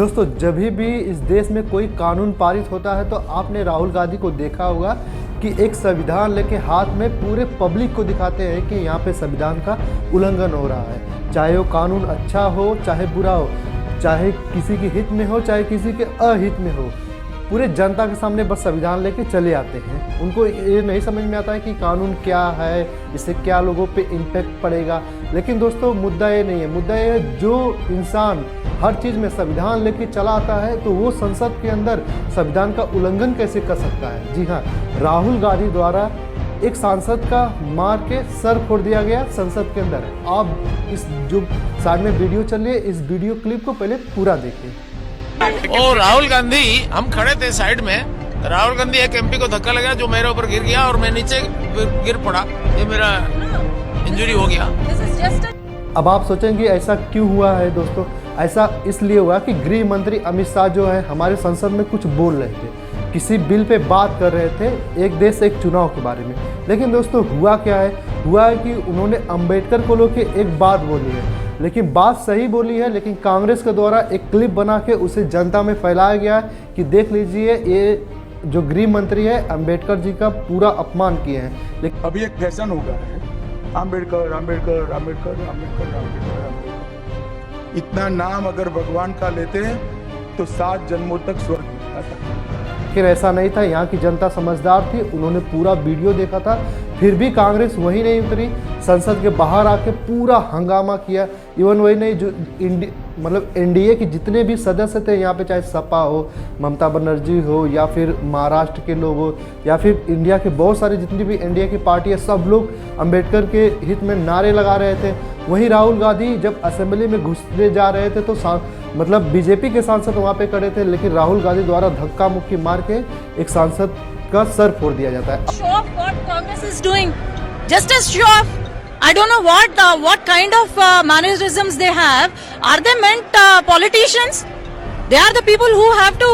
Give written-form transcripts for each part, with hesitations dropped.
दोस्तों जब भी इस देश में कोई कानून पारित होता है तो आपने राहुल गांधी को देखा होगा कि एक संविधान लेके हाथ में पूरे पब्लिक को दिखाते हैं कि यहाँ पे संविधान का उल्लंघन हो रहा है। चाहे वो कानून अच्छा हो चाहे बुरा हो, चाहे किसी के हित में हो चाहे किसी के अहित में हो, पूरे जनता के सामने बस संविधान लेके चले आते हैं। उनको ये नहीं समझ में आता है कि कानून क्या है, इससे क्या लोगों पे इम्पैक्ट पड़ेगा। लेकिन दोस्तों मुद्दा ये नहीं है, मुद्दा ये है जो इंसान हर चीज़ में संविधान लेके चला आता है तो वो संसद के अंदर संविधान का उल्लंघन कैसे कर सकता है। जी हाँ, राहुल गांधी द्वारा एक सांसद का मार के सर फोड़ दिया गया संसद के अंदर। आप इस जो साइड में वीडियो चल रही है इस वीडियो क्लिप को पहले पूरा देखिए। और राहुल गांधी, हम खड़े थे साइड में, राहुल गांधी एक एमपी को धक्का लगा जो मेरे ऊपर गिर गया और मैं नीचे गिर पड़ा, ये मेरा इंजरी हो गया। अब आप सोचेंगे ऐसा क्यों हुआ है दोस्तों? ऐसा इसलिए हुआ कि गृह मंत्री अमित शाह जो है हमारे संसद में कुछ बोल रहे थे, किसी बिल पे बात कर रहे थे, एक देश एक चुनाव के बारे में। लेकिन दोस्तों हुआ क्या है, हुआ है कि उन्होंने अंबेडकर को लेके एक बात बोली है, लेकिन बात सही बोली है, लेकिन कांग्रेस के द्वारा एक क्लिप बना के उसे जनता में फैलाया गया है कि देख लीजिए ये जो गृह मंत्री है अंबेडकर जी का पूरा अपमान किए हैं। लेकिन अभी एक फैशन हो गया है, अंबेडकर अंबेडकर अंबेडकर अंबेडकर अंबेडकर। इतना नाम अगर भगवान का लेते हैं तो 7 जन्मों तक स्वर्ग मिलता था। लेकिन ऐसा नहीं था, यहाँ की जनता समझदार थी, उन्होंने पूरा वीडियो देखा था, फिर भी कांग्रेस वही नहीं उतरी, संसद के बाहर आके पूरा हंगामा किया। इवन वही नहीं, जो मतलब एनडीए के जितने भी सदस्य थे यहाँ पे, चाहे सपा हो, ममता बनर्जी हो या फिर महाराष्ट्र के लोग हो या फिर इंडिया के बहुत सारे जितनी भी एनडीए की पार्टी है, सब लोग अंबेडकर के हित में नारे लगा रहे थे। वहीं राहुल गांधी जब असेंबली में घुसते जा रहे थे तो मतलब बीजेपी के सांसद वहाँ पे खड़े थे, लेकिन राहुल गांधी द्वारा धक्का मुक्की मार के एक सांसद का सर फोड़ दिया जाता है। Show off what Congress is doing, just as show off. I don't know what kind of mannerisms they have. Are they meant politicians? They are the people who have to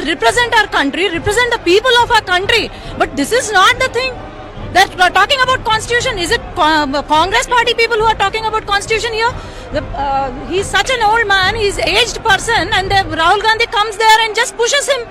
represent our country, represent the people of our country. But this is not the thing. They're talking about constitution. Is it Congress party people who are talking about constitution here? He's such an old man, he's aged person, and Rahul Gandhi comes there and just pushes him.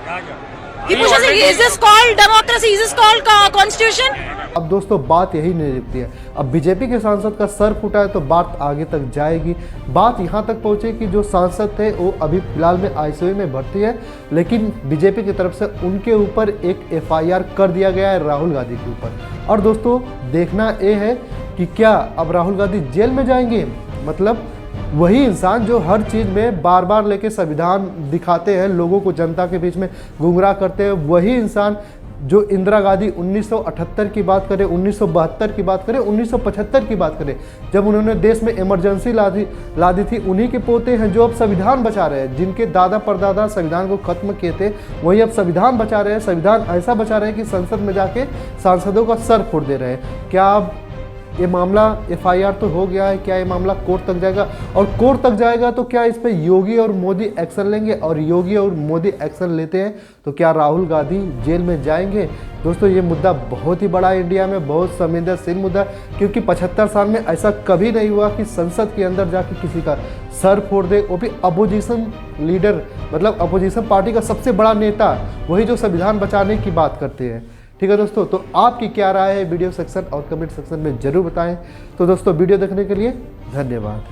He pushes him. Is this called democracy? Is this called constitution? अब दोस्तों बात यही नहीं रुकती है। अब BJP के सांसद का सर फूटा है तो बात आगे तक जाएगी। बात यहाँ तक पहुँचे कि जो सांसद थे वो अभी फिलहाल में आईसीयू में भर्ती है, लेकिन बीजेपी की तरफ से उनके ऊपर एक एफआईआर कर दिया गया है राहुल गांधी के ऊपर। और दोस्तों देखना ये है कि क्या अब राहुल गांधी जेल में जाएंगे? मतलब वही इंसान जो हर चीज़ में बार बार लेके संविधान दिखाते हैं, लोगों को जनता के बीच में गुमराह करते हैं, वही इंसान जो इंदिरा गांधी 1978 की बात करें, 1972 की बात करें, 1975 की बात करें, जब उन्होंने देश में इमरजेंसी ला दी थी, उन्हीं के पोते हैं जो अब संविधान बचा रहे हैं। जिनके दादा परदादा संविधान को खत्म किए थे वही अब संविधान बचा रहे हैं। संविधान ऐसा बचा रहे हैं कि संसद में जाके सांसदों का सर फोड़ दे रहे हैं। क्या अब ये मामला एफआईआर तो हो गया है, क्या ये मामला कोर्ट तक जाएगा? और कोर्ट तक जाएगा तो क्या इस पे योगी और मोदी एक्शन लेंगे? और योगी और मोदी एक्शन लेते हैं तो क्या राहुल गांधी जेल में जाएंगे? दोस्तों ये मुद्दा बहुत ही बड़ा है, इंडिया में बहुत संवेदनशील मुद्दा, क्योंकि 75 साल में ऐसा कभी नहीं हुआ कि संसद के अंदर जाके किसी का सर फोड़ दे, वो भी अपोजिशन लीडर, मतलब अपोजिशन पार्टी का सबसे बड़ा नेता, वही जो संविधान बचाने की बात करते हैं। ठीक है दोस्तों, तो आपकी क्या राय है वीडियो सेक्शन और कमेंट सेक्शन में ज़रूर बताएं। तो दोस्तों वीडियो देखने के लिए धन्यवाद।